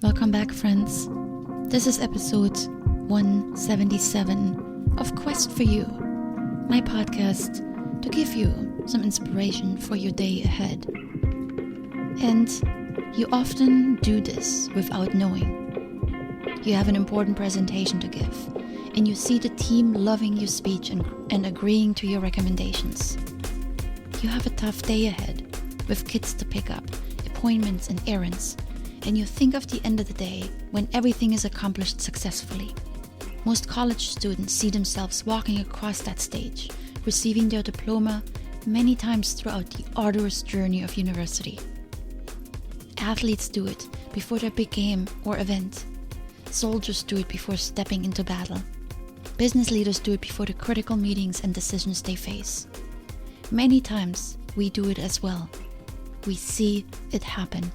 Welcome back, friends. This is episode 177 of Quest for You, my podcast to give you some inspiration for your day ahead. And you often do this without knowing. You have an important presentation to give, and you see the team loving your speech and agreeing to your recommendations. You have a tough day ahead with kids to pick up, appointments and errands, and you think of the end of the day when everything is accomplished successfully. Most college students see themselves walking across that stage, receiving their diploma many times throughout the arduous journey of university. Athletes do it before their big game or event. Soldiers do it before stepping into battle. Business leaders do it before the critical meetings and decisions they face. Many times we do it as well. We see it happen.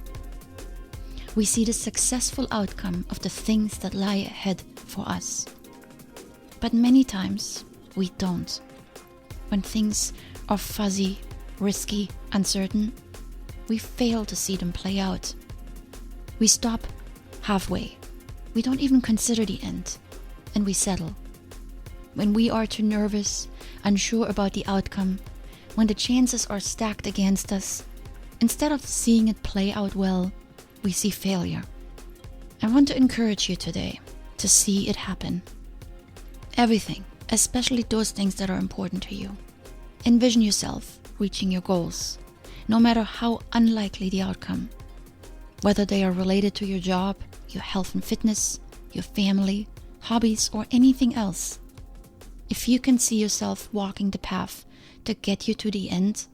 We see the successful outcome of the things that lie ahead for us. But many times we don't. When things are fuzzy, risky, uncertain, we fail to see them play out. We stop halfway. We don't even consider the end, and we settle. When we are too nervous, unsure about the outcome, when the chances are stacked against us, instead of seeing it play out well, we see failure. I want to encourage you today to see it happen. Everything, especially those things that are important to you. Envision yourself reaching your goals, no matter how unlikely the outcome. Whether they are related to your job, your health and fitness, your family, hobbies, or anything else. If you can see yourself walking the path to get you to the end,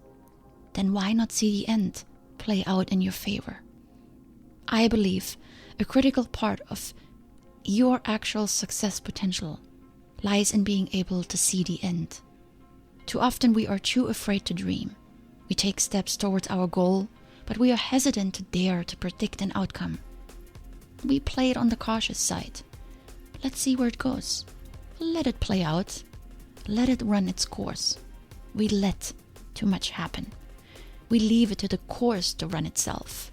then why not see the end play out in your favor? I believe a critical part of your actual success potential lies in being able to see the end. Too often we are too afraid to dream. We take steps towards our goal, but we are hesitant to dare to predict an outcome. We play it on the cautious side. Let's see where it goes. Let it play out. Let it run its course. We let too much happen. We leave it to the course to run itself.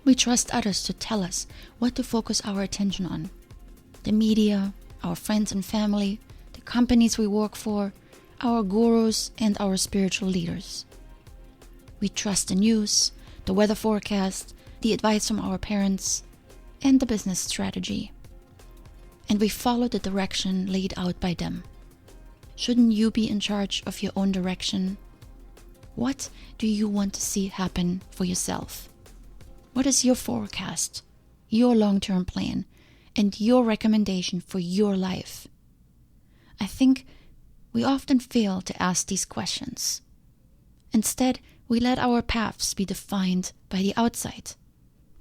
We trust others to tell us what to focus our attention on. The media, our friends and family, the companies we work for, our gurus and our spiritual leaders. We trust the news, the weather forecast, the advice from our parents, and the business strategy. And we follow the direction laid out by them. Shouldn't you be in charge of your own direction? What do you want to see happen for yourself? What is your forecast, your long-term plan, and your recommendation for your life? I think we often fail to ask these questions. Instead, we let our paths be defined by the outside.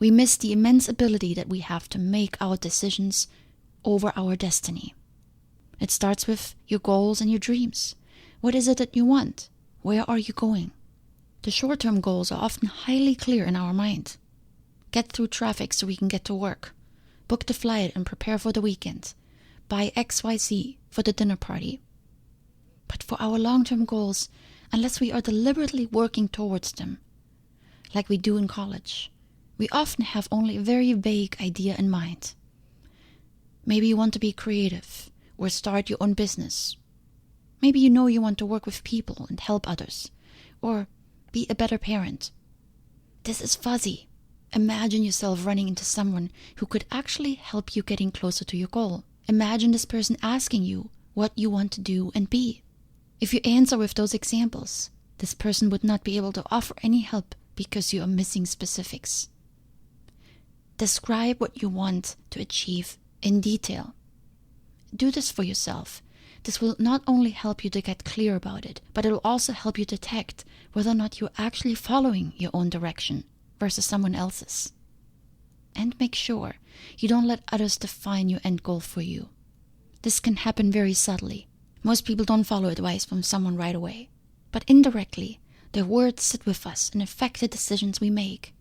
We miss the immense ability that we have to make our decisions over our destiny. It starts with your goals and your dreams. What is it that you want? Where are you going? The short-term goals are often highly clear in our mind. Get through traffic so we can get to work. Book the flight and prepare for the weekend. Buy XYZ for the dinner party. But for our long-term goals, unless we are deliberately working towards them, like we do in college, we often have only a very vague idea in mind. Maybe you want to be creative or start your own business. Maybe you know you want to work with people and help others, or be a better parent. This is fuzzy. Imagine yourself running into someone who could actually help you getting closer to your goal. Imagine this person asking you what you want to do and be. If you answer with those examples, this person would not be able to offer any help because you are missing specifics. Describe what you want to achieve in detail. Do this for yourself. This will not only help you to get clear about it, but it will also help you detect whether or not you're actually following your own direction versus someone else's. And make sure you don't let others define your end goal for you. This can happen very subtly. Most people don't follow advice from someone right away. But indirectly, their words sit with us and affect the decisions we make.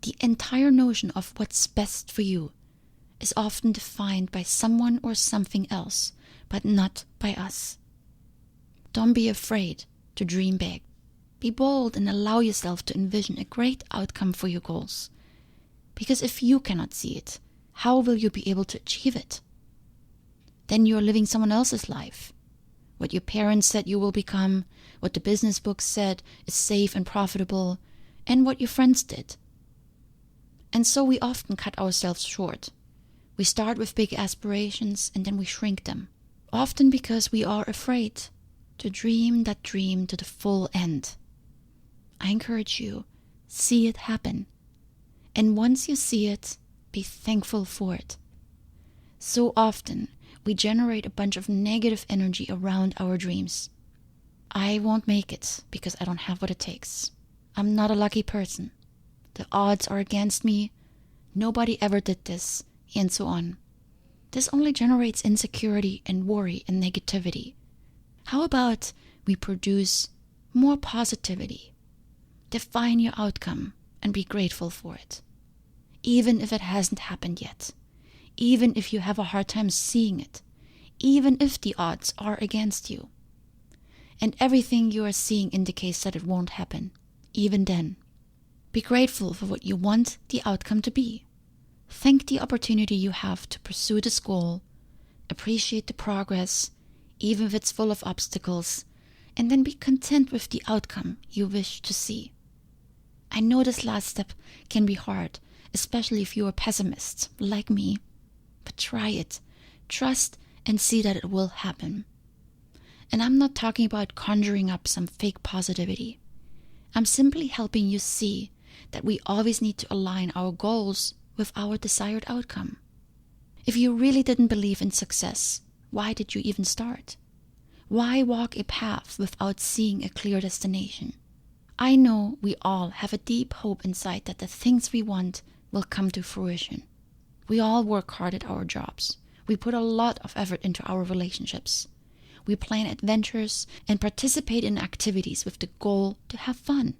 The entire notion of what's best for you is often defined by someone or something else, but not by us. Don't be afraid to dream big. Be bold and allow yourself to envision a great outcome for your goals. Because if you cannot see it, how will you be able to achieve it? Then you're living someone else's life. What your parents said you will become, what the business books said is safe and profitable, and what your friends did. And so we often cut ourselves short. We start with big aspirations and then we shrink them. Often because we are afraid to dream that dream to the full end. I encourage you, see it happen. And once you see it, be thankful for it. So often, we generate a bunch of negative energy around our dreams. I won't make it because I don't have what it takes. I'm not a lucky person. The odds are against me. Nobody ever did this, and so on. This only generates insecurity and worry and negativity. How about we produce more positivity? Define your outcome and be grateful for it. Even if it hasn't happened yet. Even if you have a hard time seeing it. Even if the odds are against you. And everything you are seeing indicates that it won't happen. Even then. Be grateful for what you want the outcome to be. Thank the opportunity you have to pursue this goal. Appreciate the progress, even if it's full of obstacles. And then be content with the outcome you wish to see. I know this last step can be hard, especially if you're a pessimist, like me. But try it. Trust and see that it will happen. And I'm not talking about conjuring up some fake positivity. I'm simply helping you see that we always need to align our goals with our desired outcome. If you really didn't believe in success, why did you even start? Why walk a path without seeing a clear destination? I know we all have a deep hope inside that the things we want will come to fruition. We all work hard at our jobs. We put a lot of effort into our relationships. We plan adventures and participate in activities with the goal to have fun.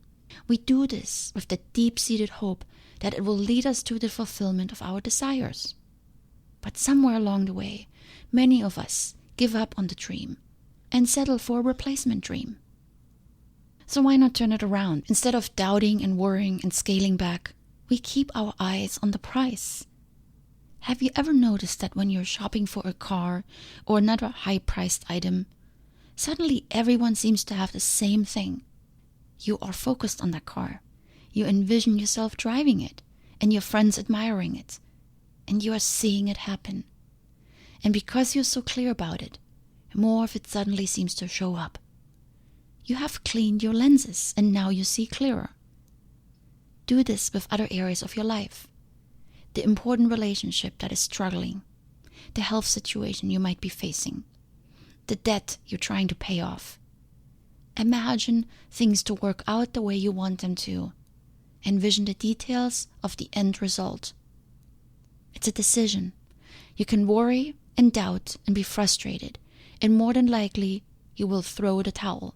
We do this with the deep-seated hope that it will lead us to the fulfillment of our desires. But somewhere along the way, many of us give up on the dream and settle for a replacement dream. So why not turn it around? Instead of doubting and worrying and scaling back, we keep our eyes on the price. Have you ever noticed that when you're shopping for a car or another high-priced item, suddenly everyone seems to have the same thing? You are focused on that car. You envision yourself driving it and your friends admiring it. And you are seeing it happen. And because you're so clear about it, more of it suddenly seems to show up. You have cleaned your lenses and now you see clearer. Do this with other areas of your life. The important relationship that is struggling, the health situation you might be facing, the debt you're trying to pay off. Imagine things to work out the way you want them to. Envision the details of the end result. It's a decision. You can worry and doubt and be frustrated, and more than likely you will throw the towel.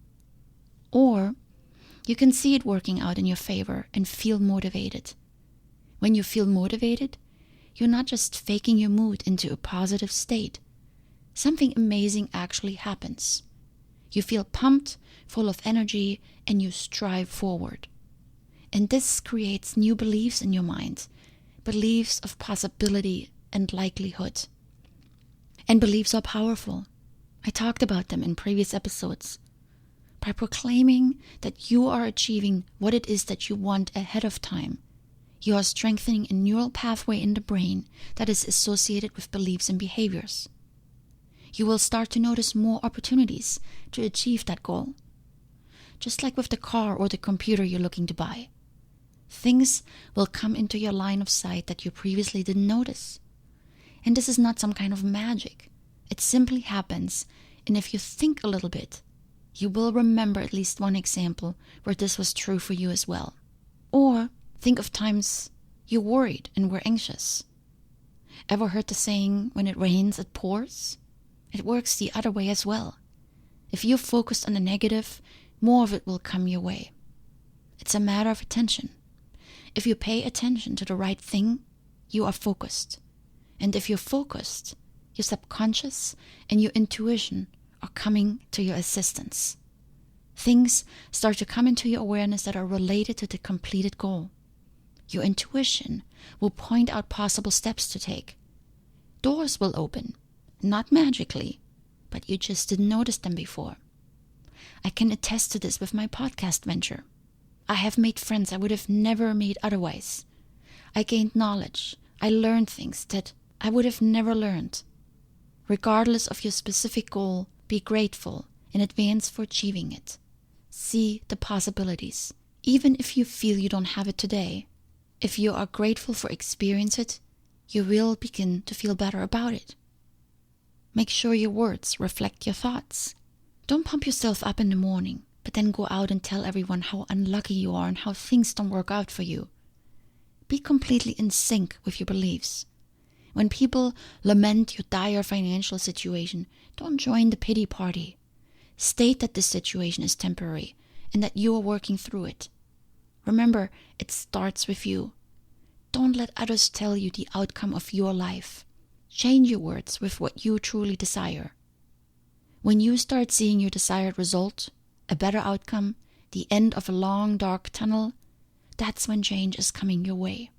Or you can see it working out in your favor and feel motivated. When you feel motivated, you're not just faking your mood into a positive state. Something amazing actually happens. You feel pumped, full of energy, and you strive forward. And this creates new beliefs in your mind, beliefs of possibility and likelihood. And beliefs are powerful. I talked about them in previous episodes. By proclaiming that you are achieving what it is that you want ahead of time, you are strengthening a neural pathway in the brain that is associated with beliefs and behaviors. You will start to notice more opportunities to achieve that goal. Just like with the car or the computer you're looking to buy. Things will come into your line of sight that you previously didn't notice. And this is not some kind of magic. It simply happens, and if you think a little bit, you will remember at least one example where this was true for you as well. Or think of times you worried and were anxious. Ever heard the saying, when it rains, it pours? It works the other way as well. If you're focused on the negative, more of it will come your way. It's a matter of attention. If you pay attention to the right thing, you are focused. And if you're focused, your subconscious and your intuition are coming to your assistance. Things start to come into your awareness that are related to the completed goal. Your intuition will point out possible steps to take. Doors will open, not magically, but you just didn't notice them before. I can attest to this with my podcast venture. I have made friends I would have never made otherwise. I gained knowledge. I learned things that I would have never learned. Regardless of your specific goal, be grateful in advance for achieving it. See the possibilities, even if you feel you don't have it today. If you are grateful for experiencing it, you will begin to feel better about it. Make sure your words reflect your thoughts. Don't pump yourself up in the morning, but then go out and tell everyone how unlucky you are and how things don't work out for you. Be completely in sync with your beliefs. When people lament your dire financial situation, don't join the pity party. State that this situation is temporary and that you are working through it. Remember, it starts with you. Don't let others tell you the outcome of your life. Change your words with what you truly desire. When you start seeing your desired result, a better outcome, the end of a long dark tunnel, that's when change is coming your way.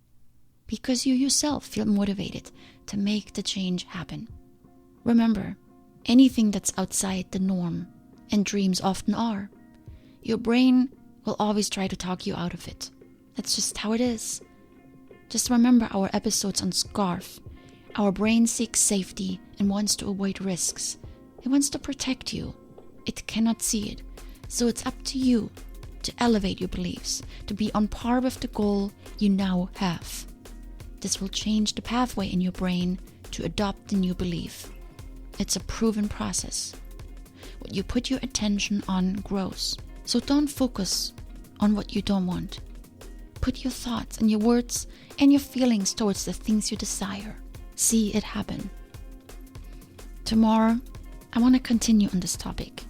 Because you yourself feel motivated to make the change happen. Remember, anything that's outside the norm, and dreams often are, your brain will always try to talk you out of it. That's just how it is. Just remember our episodes on SCARF. Our brain seeks safety and wants to avoid risks. It wants to protect you. It cannot see it. So it's up to you to elevate your beliefs, to be on par with the goal you now have. This will change the pathway in your brain to adopt the new belief. It's a proven process. What you put your attention on grows. So don't focus on what you don't want. Put your thoughts and your words and your feelings towards the things you desire. See it happen. Tomorrow, I want to continue on this topic.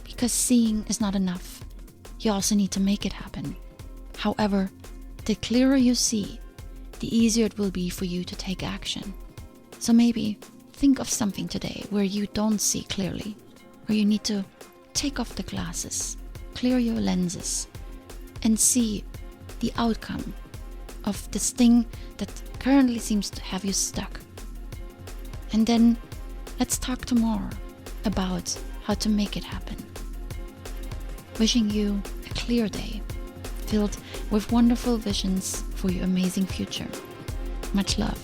Because seeing is not enough. You also need to make it happen. However, the clearer you see, the easier it will be for you to take action. So maybe think of something today where you don't see clearly, where you need to take off the glasses, clear your lenses, and see the outcome of this thing that currently seems to have you stuck. And then let's talk tomorrow about how to make it happen. Wishing you a clear day, filled with wonderful visions for your amazing future. Much love.